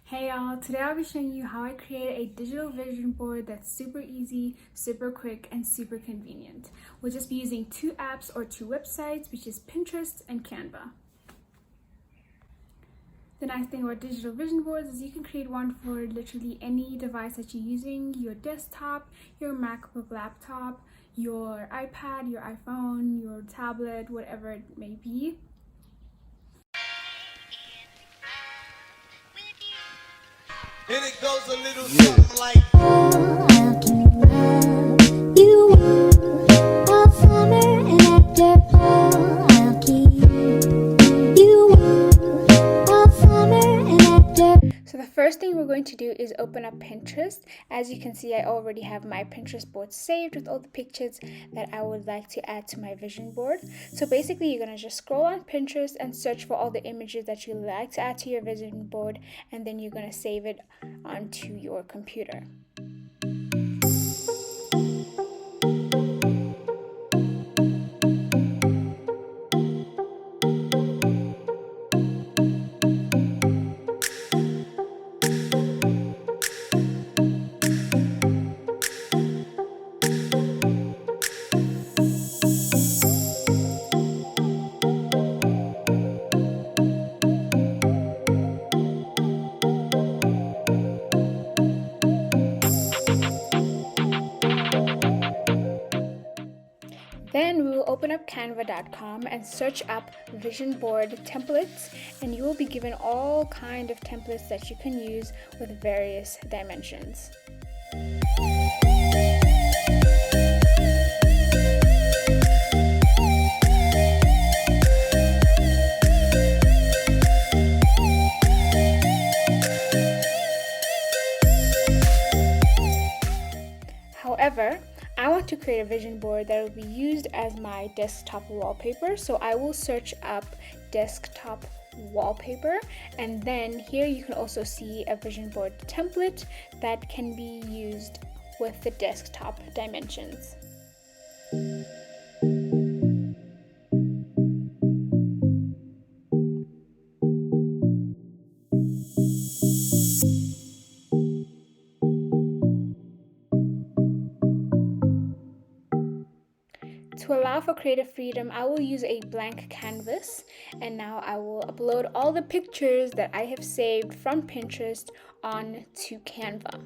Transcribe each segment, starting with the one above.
Hey y'all, today I'll be showing you how I create a digital vision board that's super easy, super quick, and super convenient. We'll just be using two apps or two websites, which is Pinterest and Canva. The nice thing about digital vision boards is you can create one for literally any device that you're using, your desktop, your MacBook laptop, your iPad, your iPhone, your tablet, whatever it may be. And it goes a little something like How can you love all summer and after I'll keep you all summer and after. So the first thing we're going to do is open up Pinterest. As you can see, I already have my Pinterest board saved with all the pictures that I would like to add to my vision board. So basically, you're going to just scroll on Pinterest and search for all the images that you like to add to your vision board, and then you're going to save it onto your computer. Then we will open up canva.com and search up vision board templates, and you will be given all kind of templates that you can use with various dimensions. However, I want to create a vision board that will be used as my desktop wallpaper, so I will search up desktop wallpaper, and then here you can also see a vision board template that can be used with the desktop dimensions. To allow for creative freedom, I will use a blank canvas, and now I will upload all the pictures that I have saved from Pinterest onto Canva.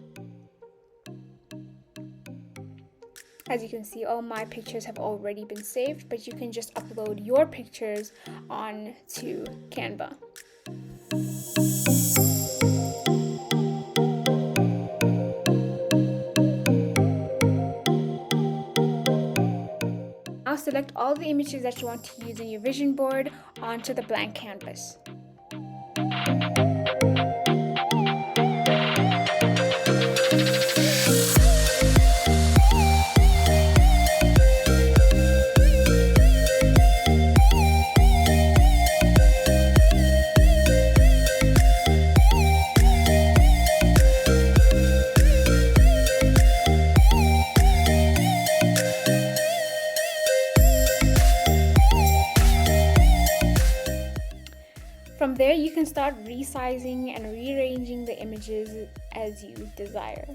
As you can see, all my pictures have already been saved, but you can just upload your pictures onto Canva. Now select all the images that you want to use in your vision board onto the blank canvas. From there, you can start resizing and rearranging the images as you desire.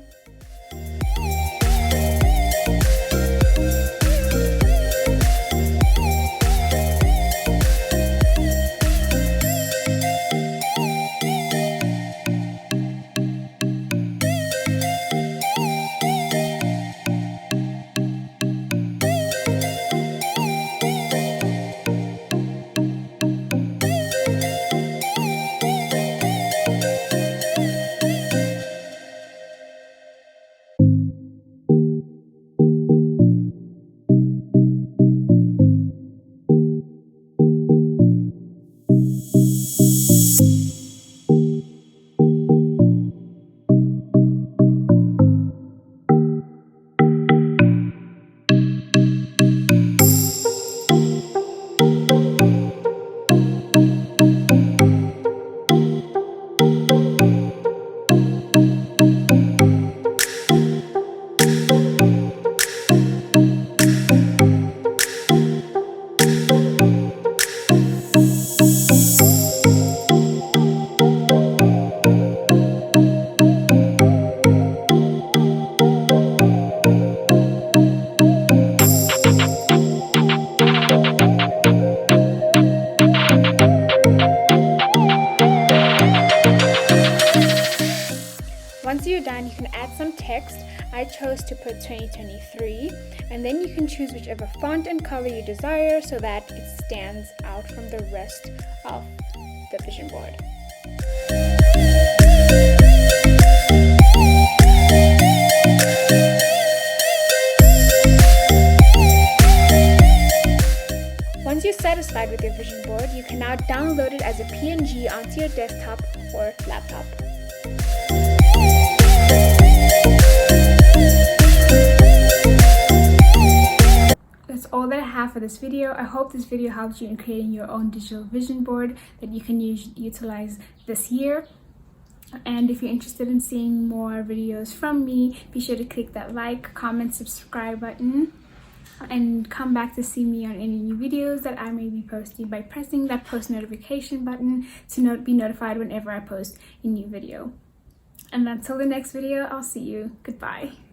you're done, you can add some text. I chose to put 2023, and then you can choose whichever font and color you desire so that it stands out from the rest of the vision board. Once you're satisfied with your vision board, you can now download it as a PNG onto your desktop or laptop. That's all that I have for this video. I hope this video helped you in creating your own digital vision board that you can utilize this year. And if you're interested in seeing more videos from me, be sure to click that like, comment, subscribe button, and come back to see me on any new videos that I may be posting by pressing that post notification button to be notified whenever I post a new video. And until the next video, I'll see you. Goodbye.